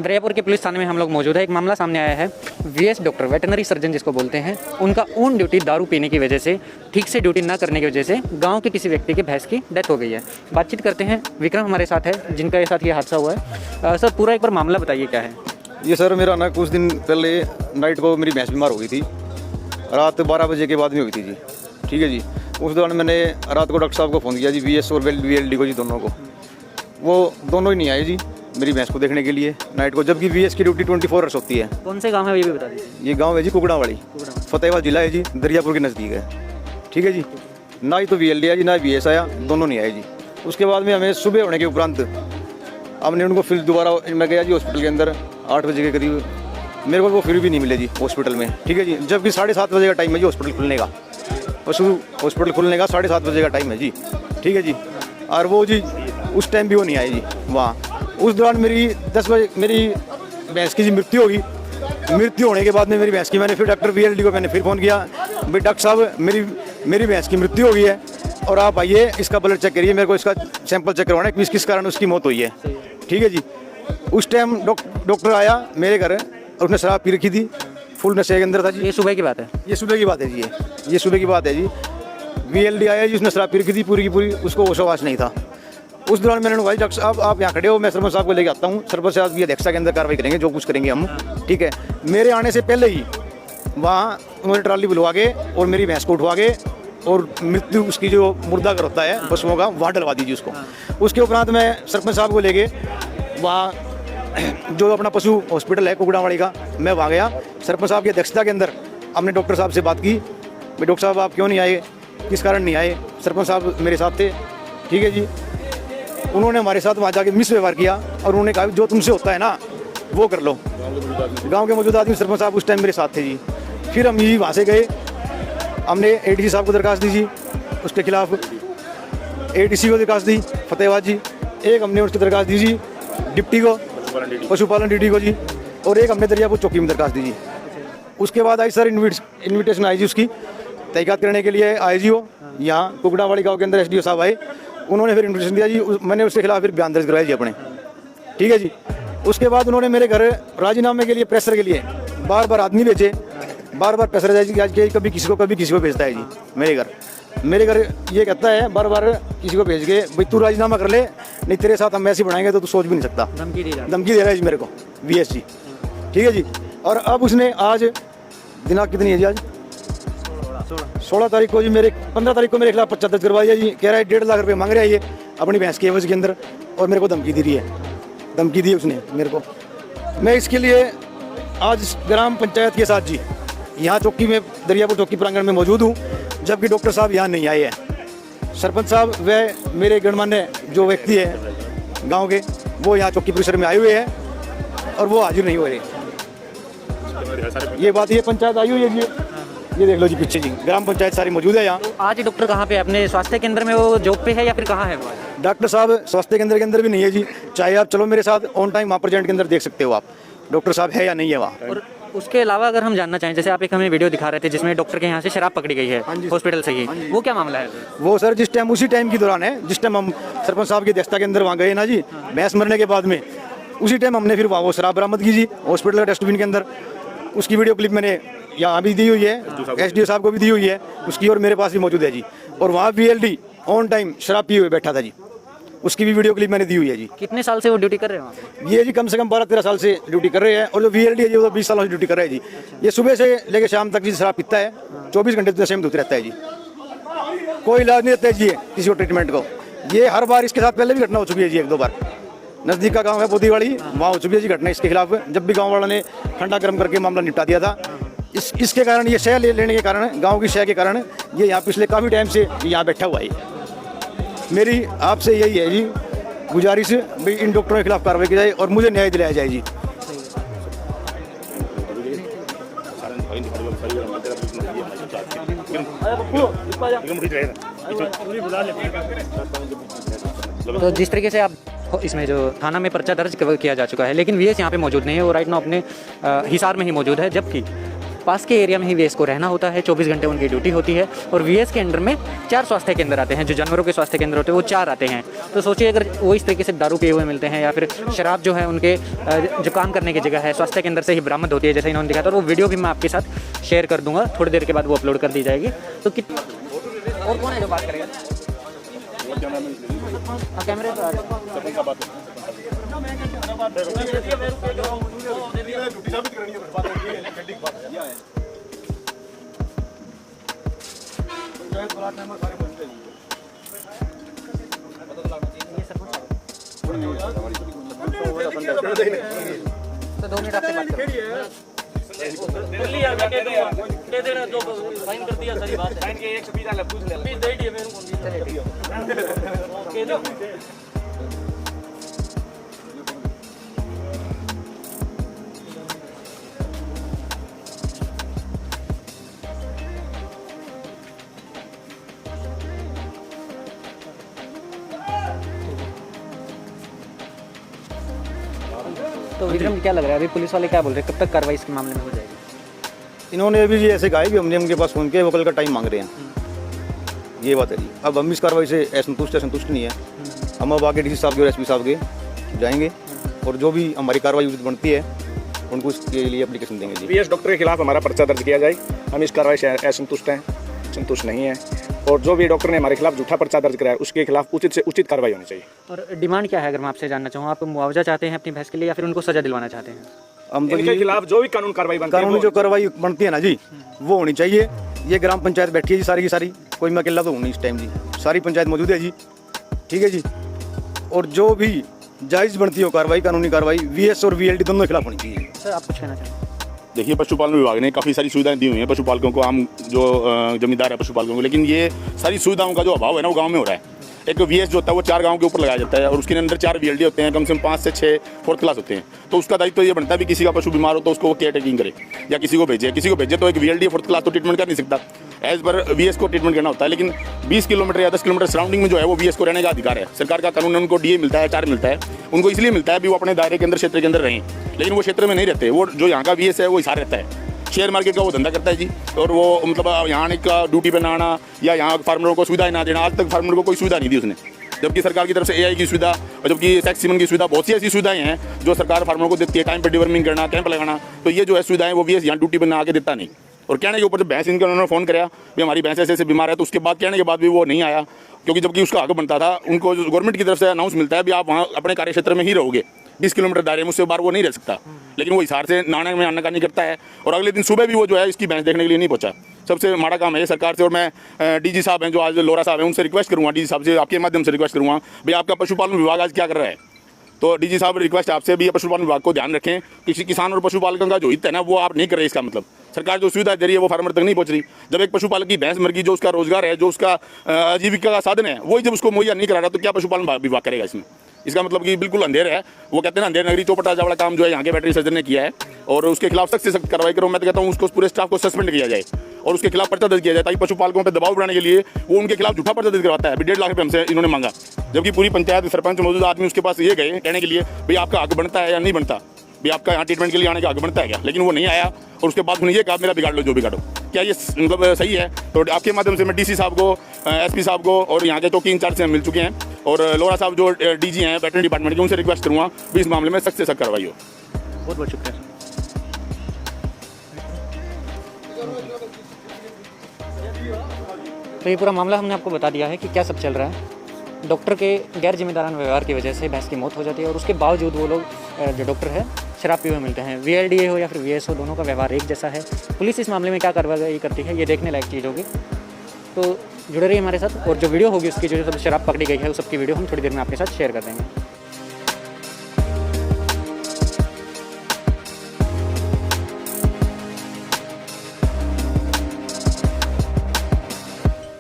दरियापुर के पुलिस थाने में हम लोग मौजूद है। एक मामला सामने आया है। वीएस डॉक्टर वेटनरी सर्जन जिसको बोलते हैं, उनका ऑन ड्यूटी दारू पीने की वजह से, ठीक से ड्यूटी ना करने की वजह से गांव के किसी व्यक्ति की भैंस की डेथ हो गई है। बातचीत करते हैं। विक्रम हमारे साथ है जिनके साथ ये हादसा हुआ है। सर पूरा एक बार मामला बताइए क्या है। ये सर मेरा ना कुछ दिन पहले नाइट को मेरी भैंस बीमार हो गई थी। रात 12 बजे के बाद में हुई थी जी। ठीक है जी। उस दौरान मैंने रात को डॉक्टर साहब को फ़ोन किया जी, वीएस और वीएलडी को जी, दोनों को। वो दोनों ही नहीं आए जी मेरी भैंस को देखने के लिए नाइट को, जबकि वीएस की ड्यूटी 24 आवर्स होती है। कौन से गांव है ये भी बता दीजिए। ये गांव है जी कुकड़ावाड़ी, फतेहाबाद जिला है जी, दरियापुर के नज़दीक है। ठीक है जी। ना ही तो वीएलडी आया जी, ना वीएस आया, दोनों नहीं आए जी। उसके बाद में हमें सुबह होने के उपरांत हमने उनको फिर दोबारा मैं गया जी हॉस्पिटल के अंदर 8 बजे के करीब। मेरे को वो फिर भी नहीं मिले जी हॉस्पिटल में। ठीक है जी। जबकि 7:30 बजे का टाइम है जी हॉस्पिटल खुलने का। पशु हॉस्पिटल खुलने का 7:30 बजे का टाइम है जी। ठीक है जी। और वो जी उस टाइम भी वो नहीं आए जी वहाँ। उस दौरान मेरी 10 बजे मेरी भैंस की जी मृत्यु होगी। मृत्यु होने के बाद में मेरी भैंस की मैंने फिर डॉक्टर वीएलडी को मैंने फिर फ़ोन किया, भाई डॉक्टर साहब मेरी भैंस की मृत्यु हो गई है और आप आइए इसका ब्लड चेक करिए, मेरे को इसका सैंपल चेक करवाना है किस कारण उसकी मौत हुई है। ठीक है जी। उस टाइम डॉक्टर आया मेरे घर और उसने शराब पी रखी थी, फुल नशे के अंदर था जी। ये सुबह की बात है। ये सुबह की बात है जी। ये सुबह की बात है जी। वीएलडी आया जी, उसने शराब पी रखी थी पूरी की पूरी, उसको होश नहीं था। उस दौरान मैंने कहा डॉक्टर साहब आप यहाँ खड़े हो, मैं सरपंच साहब को लेके आता हूँ, सरपंच साहब की अध्यक्षता के अंदर कार्रवाई करेंगे, जो कुछ करेंगे हम। ठीक है। मेरे आने से पहले ही वहाँ उन्होंने ट्राली बुलवा के और मेरी भैंस को उठवा के और मृत्यु उसकी जो मुर्दा कर होता है पशुओं का, वहाँ डलवा दीजिए उसको। उसके उपरांत मैं सरपंच साहब को लेके वहाँ जो अपना पशु हॉस्पिटल है कुकड़ावाड़ी का, मैं वहाँ गया। सरपंच साहब की अध्यक्षता के अंदर हमने डॉक्टर साहब से बात की, भाई डॉक्टर साहब आप क्यों नहीं आए, किस कारण नहीं आए। सरपंच साहब मेरे साथ थे। ठीक है जी। उन्होंने हमारे साथ वहाँ जाके मिसव्यवहार किया और उन्होंने कहा जो तुमसे होता है ना वो कर लो। गांव के मौजूद आदमी सरपंच साहब उस टाइम मेरे साथ थे जी। फिर हम यही वहाँ से गए, हमने एडीसी साहब को दरखास्त दी जी, उसके खिलाफ एडीसी को दरखास्त दी फतेहाबाद जी। एक हमने उसकी दरखास्त दी जी डिप्टी को, पशुपालन डीडी को जी, और एक हमने दरियापुर चौकी में दरखास्त दी जी। उसके बाद आई सर इन्विटेशन आई जी, उसकी तहकीकात करने के लिए आए जी वो यहाँ कुकड़ावाड़ी गाँव के अंदर एसडीओ साहब आए, उन्होंने फिर इन्विटेशन दिया जी। मैंने उसके खिलाफ फिर बयान दर्ज करवाया जी अपने। ठीक है जी। उसके बाद उन्होंने मेरे घर राजीनामे के लिए, प्रेशर के लिए बार बार आदमी भेजे, बार बार प्रेशर जाए जी, आज के कभी किसी को भेजता है जी। मेरे घर ये कहता है बार बार किसी को भेज के, भाई तू राजीनामा कर ले, नहीं तेरे साथ हम ऐसे बढ़ाएंगे तो तू सोच भी नहीं सकता। धमकी दे रहा है जी मेरे को वीएस जी। ठीक है जी। और अब उसने आज दिनांक कितनी है जी, आज 16 तारीख को जी, मेरे 15 तारीख को मेरे खिलाफ पर्चा दर्ज करवाया जी। कह रहा है 1.5 लाख रुपये मांग रहा है ये अपनी भैंस के एवज के अंदर, और मेरे को धमकी दे रही है। धमकी दी उसने मेरे को। मैं इसके लिए आज ग्राम पंचायत के साथ जी यहाँ चौकी में, दरियापुर चौकी प्रांगण में मौजूद हूँ, जबकि डॉक्टर साहब यहाँ नहीं आए हैं। सरपंच साहब व मेरे गणमान्य जो व्यक्ति है गाँव के, वो यहाँ चौकी परिसर में आए हुए हैं और वो हाजिर नहीं हो रहे। ये बात, ये पंचायत आई हुई है जी, ये देख लो जी पीछे जी, ग्राम पंचायत सारी मौजूद है यहाँ। तो आज डॉक्टर कहाँ पे, अपने स्वास्थ्य केंद्र में वो जॉब पे है या फिर कहाँ है वो? डॉक्टर साहब स्वास्थ्य केंद्र के अंदर भी नहीं है जी। चाहे आप चलो मेरे साथ ऑन टाइम वहाँ प्रेजेंट के अंदर देख सकते हो आप, डॉक्टर साहब है या नहीं है वहाँ। और उसके अलावा अगर हम जानना चाहें, जैसे आप एक हमें वीडियो दिखा रहे थे जिसमें डॉक्टर के यहाँ से शराब पकड़ी गई है हॉस्पिटल से ही, वो क्या मामला है? वो सर जिस टाइम, उसी टाइम की दौरान है जिस टाइम हम सरपंच साहब की अध्यक्षता के अंदर वहाँ गए ना जी, भैंस मरने के बाद में, उसी टाइम हमने फिर वहाँ वो शराब बरामद की जी हॉस्पिटल के डस्टबिन के अंदर। उसकी वीडियो क्लिप मैंने यहाँ भी दी हुई है, एसडीओ साहब को भी दी हुई है उसकी, और मेरे पास भी मौजूद है जी। और वहाँ वीएलडी ऑन टाइम शराब पिए हुए बैठा था जी, उसकी भी वीडियो क्लिप मैंने दी हुई है जी। कितने साल से वो ड्यूटी कर रहे हैं? ये जी कम से कम 12-13 साल से ड्यूटी कर रहे हैं, और जो वीएलडी है जी वो 20 सालों से ड्यूटी कर रहे हैं जी। ये सुबह से लेकर शाम तक जी शराब पीता है, 24 घंटे नशे में धुत रहता है जी। कोई इलाज नहीं देता है जी किसी को ट्रीटमेंट को। ये हर बार इसके साथ पहले भी घटना हो चुकी है जी, 1-2 बार। नज़दीक का गाँव है बोदीवाड़ी, वहाँ हो चुकी है जी घटना इसके खिलाफ, जब भी गाँव वालों ने ठंडा गर्म करके मामला निपटा दिया था। इसके कारण, ये शय लेने के कारण, गाँव की शय के कारण ये यहाँ पिछले काफ़ी टाइम से यहाँ बैठा हुआ है। मेरी आपसे यही है जी गुजारिश, भाई इन डॉक्टरों के खिलाफ कार्रवाई की जाए और मुझे न्याय दिलाया जाए जी। तो जिस तरीके से आप इसमें जो थाना में पर्चा दर्ज किया जा चुका है, लेकिन वीएस यहाँ पे मौजूद नहीं है, वो राइट नाउ अपने हिसार में ही मौजूद है, जबकि पास के एरिया में ही वीएस को रहना होता है, 24 घंटे उनकी ड्यूटी होती है। और वीएस के अंडर में 4 स्वास्थ्य केंद्र आते हैं, जो जानवरों के स्वास्थ्य केंद्र होते हैं वो 4 आते हैं। तो सोचिए अगर वो इस तरीके से दारू पिए हुए मिलते हैं या फिर शराब जो है उनके जो काम करने की जगह है स्वास्थ्य केंद्र से ही बरामद होती है, जैसे इन्होंने दिखाया था, और वो वीडियो भी मैं आपके साथ शेयर कर दूंगा, थोड़ी देर के बाद वो अपलोड कर दी जाएगी। तो और कौन है जो बात करेगा? कैमरे पर तो 2 मिनट आपसे बात करें। तो विक्रम क्या लग रहा है अभी पुलिस वाले क्या बोल रहे हैं, कब तक कार्रवाई इसके मामले में हो जाएगी? इन्होंने अभी जी ऐसे कहा है कि हमने उनके पास फोन किया, वो कल का टाइम मांग रहे हैं। ये बात है जी। अब हम इस कार्रवाई से संतुष्ट नहीं है। हम अब आगे डीसी साहब के और एसपी साहब के जाएंगे और जो भी हमारी कार्रवाई उचित बनती है उनको इसके लिए एप्लीकेशन देंगे जी। वीएस डॉक्टर के खिलाफ हमारा पर्चा दर्ज किया जाए। हम इस कार्रवाई से असंतुष्ट हैं, संतुष्ट नहीं है, और जो भी डॉक्टर ने हमारे खिलाफ झूठा पर्चा दर्ज कराया उसके खिलाफ उचित से उचित कार्रवाई होनी चाहिए। और डिमांड क्या है अगर मैं आपसे जानना चाहूँ, आप मुआवजा चाहते हैं अपनी भैंस के लिए या फिर उनको सजा दिलवाना चाहते हैं? हम तो इनके खिलाफ जो भी कानून कार्रवाई बनती है, कानूनी जो कार्रवाई बनती है ना जी वो होनी चाहिए। ये ग्राम पंचायत बैठी है जी सारी की सारी, कोई मैं अकेला तो हूँ नहीं इस टाइम जी, सारी पंचायत मौजूद है जी, ठीक है जी। और जो भी जायज़ बनती हो कार्रवाई, कानूनी कार्रवाई वीएस और वीएलडी दोनों के खिलाफ होनी चाहिए। सर आप कुछ कहना चाहें? देखिए, पशुपालन विभाग ने काफ़ी सारी सुविधाएं दी हुई हैं पशुपालकों को, आम जो जमींदार है पशुपालकों को, लेकिन ये सारी सुविधाओं का जो अभाव है ना वो गांव में हो रहा है। एक वीएस जो होता है वो 4 गांव के ऊपर लगाया जाता है और उसके अंदर 4 वीएलडी होते हैं, कम से कम 5 से 6 4th क्लास होते हैं। तो उसका दायित्व तो ये बनता है भी किसी का पशु बीमार हो तो उसको केयर टेकिंग करे या किसी को भेजे तो एक वीएलडी 4th क्लास तो ट्रीटमेंट कर नहीं सकता, एज पर वीएस को ट्रीटमेंट करना होता है। लेकिन 20 किलोमीटर या 10 किलोमीटर सराउंडिंग में जो है वो वीएस को रहने का अधिकार है। सरकार का कानून उनको डीए मिलता है, 4 मिलता है, उनको इसलिए मिलता है भी वो अपने दायरे के अंदर, क्षेत्र के अंदर रहें। लेकिन वो क्षेत्र में नहीं रहते, वो जो यहाँ का वीएस है वो हिसार रहता है, शेयर मार्केट का वो धंधा करता है जी। और वो मतलब यहाँ आने का, ड्यूटी पर ना आना या यहाँ फार्मरों को सुविधाएं ना देना, आज तक फार्मरों को कोई सुविधा नहीं दी उसने। जबकि सरकार की तरफ से एआई की सुविधा और जबकि सेक्स सीमन की सुविधा, बहुत सी ऐसी सुविधाएं हैं जो सरकार फार्मरों को देती है, टाइम पर डिवर्मिंग करना, कैंप लगाना। तो ये जो है सुविधाएं वो वीएस यहाँ ड्यूटी पर ना आके देता नहीं। और कहने के ऊपर जब भैंस इनका उन्होंने फ़ोन कराया भी हमारी भैंस ऐसे बीमार है, तो उसके बाद कहने के बाद भी वो नहीं आया, क्योंकि जबकि उसका हक बनता था। उनको गवर्नमेंट की तरफ से अनाउंस मिलता है भी आप वहाँ अपने कार्य क्षेत्र में ही रहोगे, 20 किलोमीटर दायरे में, उससे बाहर वो नहीं रह सकता। लेकिन वो हिसार से नाना में आना का नहीं करता है और अगले दिन सुबह भी वो जो है इसकी भैंस देखने के लिए नहीं पहुंचा। सबसे माड़ा काम है ये सरकार से। और मैं डीजी साहब हैं जो आज लोरा साहब हैं, उनसे रिक्वेस्ट करूँगा, डीजी साहब से आपके माध्यम से रिक्वेस्ट करूँगा भाई आपका पशुपालन विभाग आज क्या कर रहा है। तो डीजी साहब रिक्वेस्ट आपसे भी, पशुपालन विभाग को ध्यान रखें, किसी किसान और पशुपालकों का जो हित है ना वो आप नहीं कर रहे। इसका मतलब सरकार जो सुविधा दे रही है वो फार्मर तक नहीं पहुंच रही। जब एक पशुपालक की भैंस मर गई, जो उसका रोजगार है, जो उसका आजीविका का साधन है, वही जब उसको मुहैया नहीं करा रहा तो क्या पशुपालन विभाग करेगा इसमें? इसका मतलब कि बिल्कुल अंधेर है। वो कहते हैं ना अंधेर नगरी चौपटा वाला काम जो है यहाँ के वेटरनरी सर्जन ने किया है और उसके खिलाफ सख्त से सख्त कार्रवाई करो। मैं तो कहता हूँ उसको पूरे स्टाफ को सस्पेंड किया जाए और उसके खिलाफ पर्चा दर्ज किया जाए, ताकि पशुपालकों पर दबाव बनाने के लिए वो उनके खिलाफ झूठा पर्चा दर्ज करवाता है। 1.5 लाख रुपये हमसे इन्होंने मांगा, जबकि पूरी पंचायत, सरपंच, मौजूदा आदमी उसके पास ये गए कहने के लिए भाई आपका हक बनता है या नहीं बनता, भी आपका यहाँ ट्रीटमेंट के लिए आने का हक बनता है क्या। लेकिन वो नहीं आया और उसके बाद उन्होंने ये कहा मेरा बिगाड़ लो जो बिगाड़ो। क्या ये मतलब सही है? तो आपके माध्यम से मैं डीसी साहब को, एसपी साहब को और यहाँ के चौकी इंचार्ज से मिल चुके हैं और लोरा साहब जो डीजी हैं वेटरनरी डिपार्टमेंट के, उनसे रिक्वेस्ट करूँगा भी इस मामले में सख्त से सख्त कार्रवाई हो। बहुत बहुत शुक्रिया। तो ये पूरा मामला हमने आपको बता दिया है कि क्या सब चल रहा है। डॉक्टर के गैर जिम्मेदाराना व्यवहार की वजह से भैंस की मौत हो जाती है और उसके बावजूद वो लोग जो डॉक्टर है शराब पिए हुए मिलते हैं। वीएलडीए हो या फिर वीएस हो, दोनों का व्यवहार एक जैसा है। पुलिस इस मामले में क्या कार्रवाई करती है ये देखने लायक चीज़ होगी। तो जुड़े रहिए हमारे साथ और जो वीडियो होगी उसकी जो सब शराब पकड़ी गई है उस सबकी वीडियो हम थोड़ी देर में आपके साथ शेयर कर देंगे।